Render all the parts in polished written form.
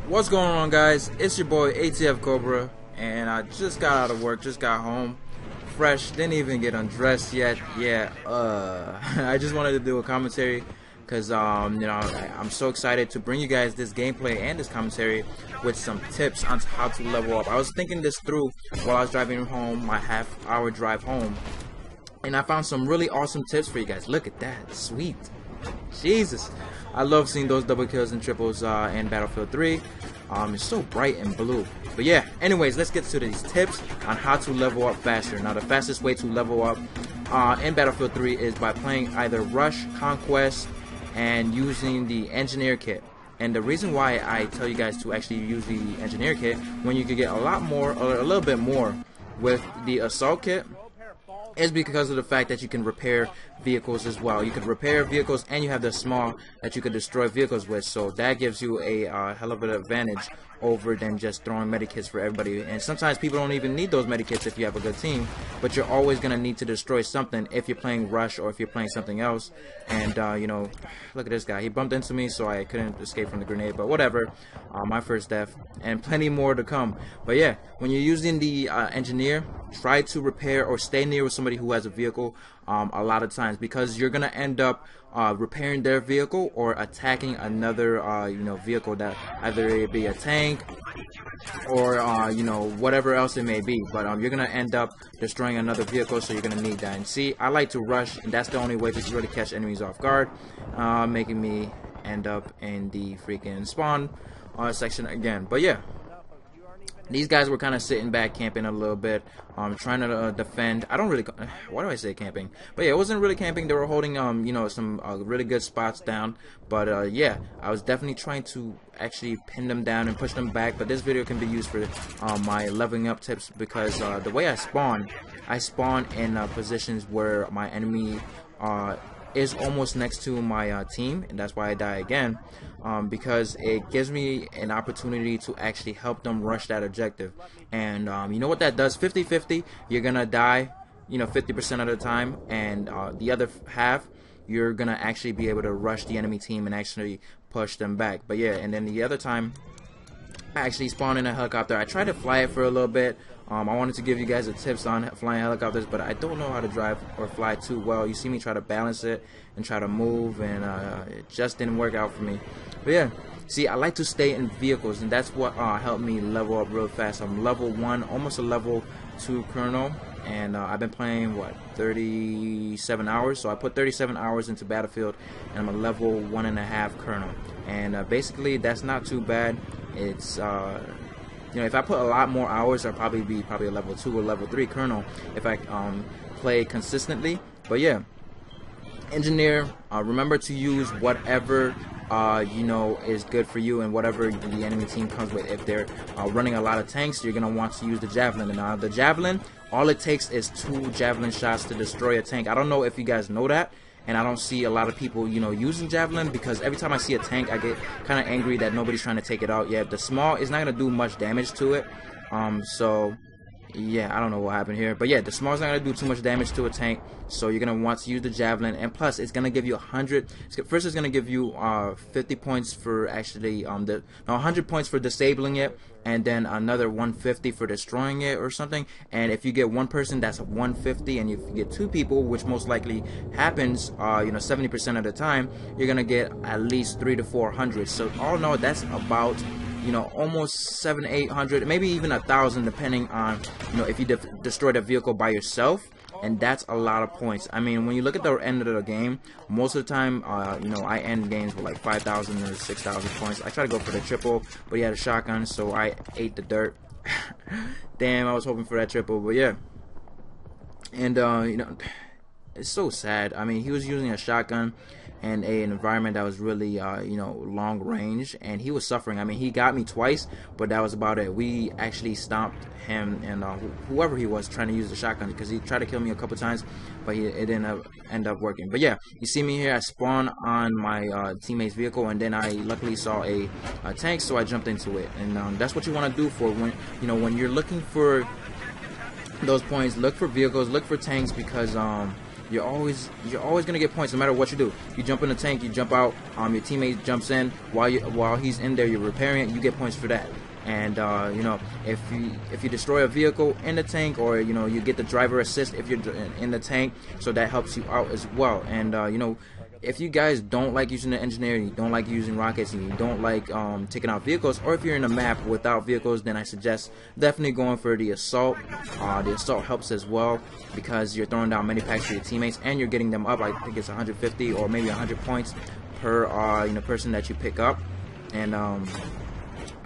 What's going on, guys? It's your boy ATF Cobra, and I just got out of work, just got home fresh, didn't even get undressed yet. I just wanted to do a commentary because I'm so excited to bring you guys this gameplay and this commentary with some tips on how to level up. I was thinking this through while I was driving home, my half-hour drive home, and I found some really awesome tips for you guys. Look at that, sweet Jesus. I love seeing those double kills and triples in Battlefield 3. It's so bright and blue. But yeah, anyways, let's get to these tips on how to level up faster. Now, the fastest way to level up in Battlefield 3 is by playing either Rush, Conquest, and using the Engineer Kit. And the reason why I tell you guys to actually use the Engineer Kit, when you can get a lot more, or a little bit more with the Assault Kit, is because of the fact that you can repair vehicles as well. You can repair vehicles, and you have the small that you can destroy vehicles with, so that gives you a hell of an advantage over than just throwing medikits for everybody. And sometimes people don't even need those medikits if you have a good team, but you're always going to need to destroy something if you're playing Rush or if you're playing something else. And you know, look at this guy, he bumped into me, so I couldn't escape from the grenade, but whatever. My first death, and plenty more to come. But yeah, when you're using the Engineer, try to repair or stay near with somebody who has a vehicle a lot of times, because you're gonna end up repairing their vehicle or attacking another vehicle, that either it be a tank or whatever else it may be. But you're gonna end up destroying another vehicle, so you're gonna need that. And see, I like to rush, and that's the only way to really catch enemies off guard, making me end up in the freaking spawn section again. But yeah, these guys were kind of sitting back, camping a little bit, trying to defend. I don't really, why do I say camping? But yeah, it wasn't really camping. They were holding, some really good spots down. But yeah, I was definitely trying to actually pin them down and push them back. But this video can be used for my leveling up tips, because the way I spawn in positions where my enemy is almost next to my team, and that's why I die again, because it gives me an opportunity to actually help them rush that objective. And you know what that does? 50-50, you're gonna die 50% of the time, and the other half you're gonna actually be able to rush the enemy team and actually push them back. But yeah, and then the other time I actually spawned in a helicopter. I tried to fly it for a little bit. I wanted to give you guys the tips on flying helicopters, but I don't know how to drive or fly too well. You see me try to balance it and try to move, and it just didn't work out for me. But yeah, see, I like to stay in vehicles, and that's what helped me level up real fast. I'm level 1, almost a level 2 colonel, and I've been playing, what, 37 hours? So I put 37 hours into Battlefield, and I'm a level 1.5 colonel. And basically, that's not too bad. It's if I put a lot more hours, I'll probably be a level 2 or level 3 colonel if I play consistently. But yeah, Engineer, remember to use whatever is good for you and whatever the enemy team comes with. If they're running a lot of tanks, you're gonna want to use the Javelin. And the Javelin, all it takes is 2 Javelin shots to destroy a tank. I don't know if you guys know that, and I don't see a lot of people using Javelin, because every time I see a tank, I get kind of angry that nobody's trying to take it out. Yeah, the small is not gonna do much damage to it. So yeah, I don't know what happened here, but yeah, the small's not gonna do too much damage to a tank, so you're gonna want to use the Javelin. And plus, it's gonna give you 100. First, it's gonna give you 50 points for actually 100 points for disabling it, and then another 150 for destroying it or something. And if you get one person, that's 150, and if you get 2 people, which most likely happens 70% of the time, you're gonna get at least 300 to 400. So all in all, that's about almost 700-800, maybe even 1,000, depending on if you destroy the vehicle by yourself. And that's a lot of points. I mean, when you look at the end of the game, most of the time I end games with like 5,000 or 6,000 points. I try to go for the triple, but he had a shotgun, so I ate the dirt. Damn, I was hoping for that triple. But yeah, and it's so sad. I mean, he was using a shotgun and an environment that was really long range, and he was suffering. I mean, he got me twice, but that was about it. We actually stomped him and whoever he was trying to use the shotgun, because he tried to kill me a couple times, but it didn't end up working. But yeah, you see me here, I spawned on my teammate's vehicle, and then I luckily saw a tank, so I jumped into it. And that's what you want to do for when you're looking for those points. Look for vehicles, look for tanks, because you're always gonna get points no matter what you do. You jump in the tank, you jump out, your teammate jumps in while he's in there, you're repairing it, you get points for that. And you know, if you destroy a vehicle in the tank, or you know, you get the driver assist if you're in the tank, so that helps you out as well. And you know, if you guys don't like using the engineer, you don't like using rockets, and you don't like taking out vehicles, or if you're in a map without vehicles, then I suggest definitely going for the assault. The assault helps as well because you're throwing down many packs for your teammates, and you're getting them up. I think it's 150 or maybe 100 points per you know, person that you pick up. And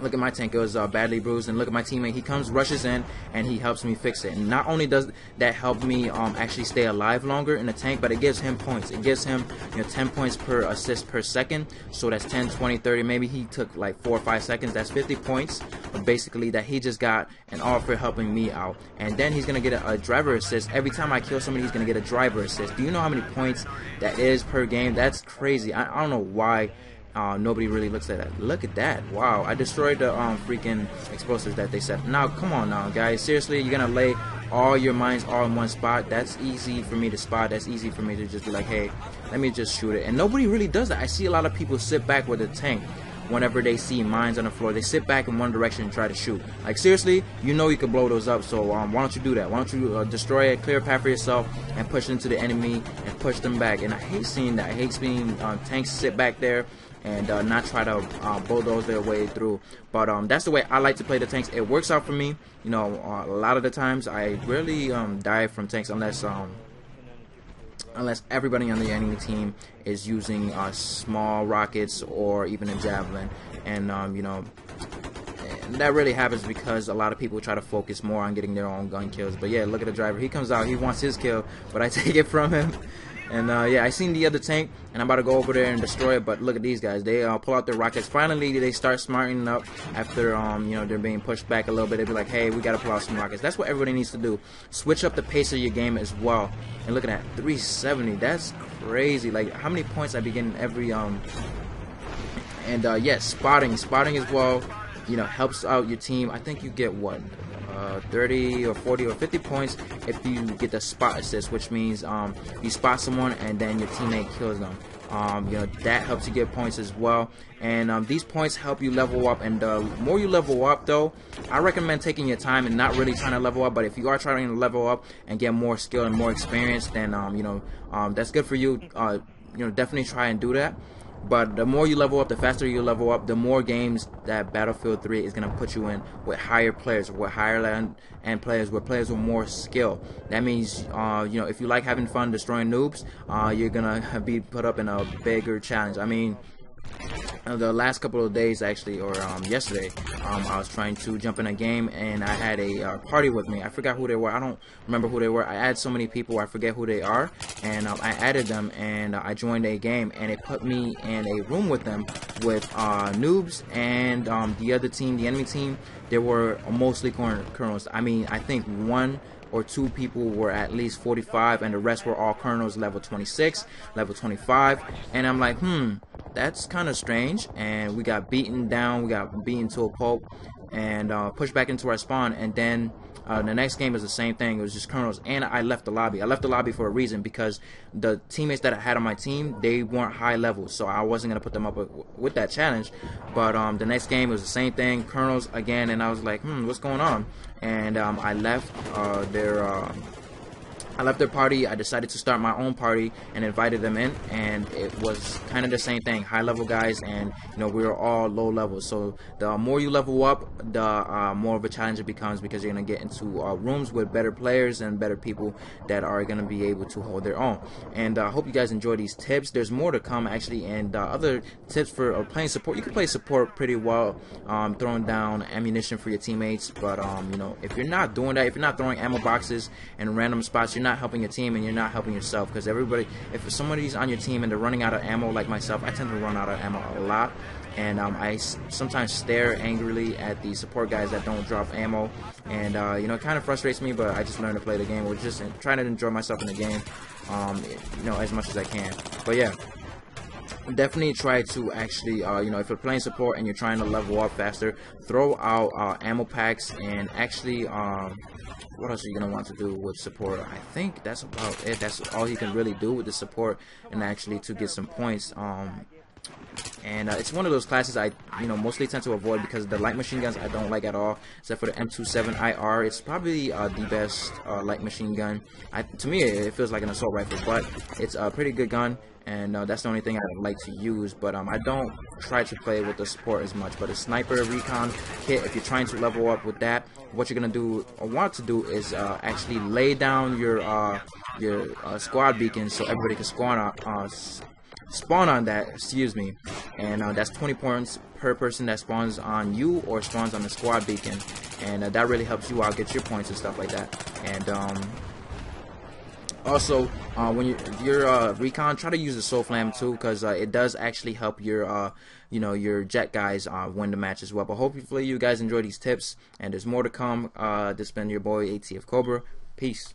look at my tank, it was badly bruised, and look at my teammate, he comes, rushes in, and he helps me fix it. And not only does that help me actually stay alive longer in the tank, but it gives him points. It gives him, you know, 10 points per assist per second, so that's 10, 20, 30, maybe he took like 4 or 5 seconds, that's 50 points, basically, that he just got, and all for helping me out. And then he's gonna get a driver assist. Every time I kill somebody, he's gonna get a driver assist. Do you know how many points that is per game? That's crazy. I don't know why nobody really looks at that. Look at that. Wow, I destroyed the freaking explosives that they set. Now come on now, guys, seriously, you're gonna lay all your mines all in one spot? That's easy for me to spot. That's easy for me to just be like, hey, let me just shoot it. And nobody really does that. I see a lot of people sit back with a tank whenever they see mines on the floor. They sit back in one direction and try to shoot. Like, seriously, you know you can blow those up, so why don't you do that? Why don't you destroy it, clear a path for yourself, and push into the enemy and push them back? And I hate seeing that. I hate seeing tanks sit back there and not try to bulldoze their way through. But that's the way I like to play the tanks. It works out for me. You know, a lot of the times I rarely die from tanks unless everybody on the enemy team is using small rockets or even a javelin. And you know, that really happens because a lot of people try to focus more on getting their own gun kills. But yeah, look at the driver. He comes out, he wants his kill, but I take it from him. And yeah, I seen the other tank, and I'm about to go over there and destroy it. But look at these guys. They pull out their rockets. Finally, they start smartening up after you know, they're being pushed back a little bit. They be like, hey, we gotta pull out some rockets. That's what everybody needs to do. Switch up the pace of your game as well. And look at that, 370. That's crazy. Like, how many points I be getting every and yeah, spotting as well, you know, helps out your team. I think you get what, 30 or 40 or 50 points if you get the spot assist, which means you spot someone and then your teammate kills them. You know, that helps you get points as well. And these points help you level up, and the more you level up, though, I recommend taking your time and not really trying to level up. But if you are trying to level up and get more skill and more experience, then you know, that's good for you. You know, definitely try and do that. But the more you level up, the faster you level up, the more games that Battlefield 3 is going to put you in with higher players, with higher end players, with players with more skill. That means, you know, if you like having fun destroying noobs, you're going to be put up in a bigger challenge. I mean, the last couple of days, actually, or yesterday, I was trying to jump in a game, and I had a party with me. I forgot who they were. I don't remember who they were. I add so many people, I forget who they are, and I added them, and I joined a game, and it put me in a room with them with noobs and the other team, the enemy team. There were mostly colonels. I mean, I think 1 or 2 people were at least 45, and the rest were all colonels, level 26, level 25. And I'm like, that's kind of strange. And we got beaten down, we got beaten to a pulp, and pushed back into our spawn. And then the next game was the same thing. It was just colonels, and I left the lobby. I left the lobby for a reason, because the teammates that I had on my team, they weren't high level, so I wasn't gonna put them up with that challenge. But the next game was the same thing, colonels again, and I was like, what's going on? And I left their party. I decided to start my own party and invited them in, and it was kind of the same thing, high level guys, and you know, we were all low level. So the more you level up, the more of a challenge it becomes, because you're gonna get into rooms with better players and better people that are gonna be able to hold their own. And I hope you guys enjoy these tips. There's more to come, actually, and other tips for playing support. You can play support pretty well, throwing down ammunition for your teammates, but you know, if you're not doing that, if you're not throwing ammo boxes in random spots, you're not helping your team and you're not helping yourself. Because everybody, if somebody's on your team and they're running out of ammo, like myself, I tend to run out of ammo a lot, and I sometimes stare angrily at the support guys that don't drop ammo, and you know, it kind of frustrates me, but I just learn to play the game, or just trying to enjoy myself in the game, you know, as much as I can. But yeah, definitely try to actually, you know, if you're playing support and you're trying to level up faster, throw out ammo packs. And actually, what else are you gonna want to do with support? I think that's about it. That's all you can really do with the support, and actually to get some points. And it's one of those classes I, you know, mostly tend to avoid because the light machine guns I don't like at all, except for the M27IR. It's probably the best light machine gun. To me, it feels like an assault rifle, but it's a pretty good gun, and that's the only thing I like to use. But I don't try to play with the support as much. But a sniper recon kit, if you're trying to level up with that, what you're gonna do or want to do is actually lay down your squad beacon so everybody can spawn on that, excuse me, and that's 20 points per person that spawns on you or spawns on the squad beacon, and that really helps you out, get your points and stuff like that. And also, when you're recon, try to use the soul flam too, because it does actually help your you know, your jet guys win the match as well. But hopefully you guys enjoy these tips, and there's more to come. This has been your boy ATF Cobra. Peace.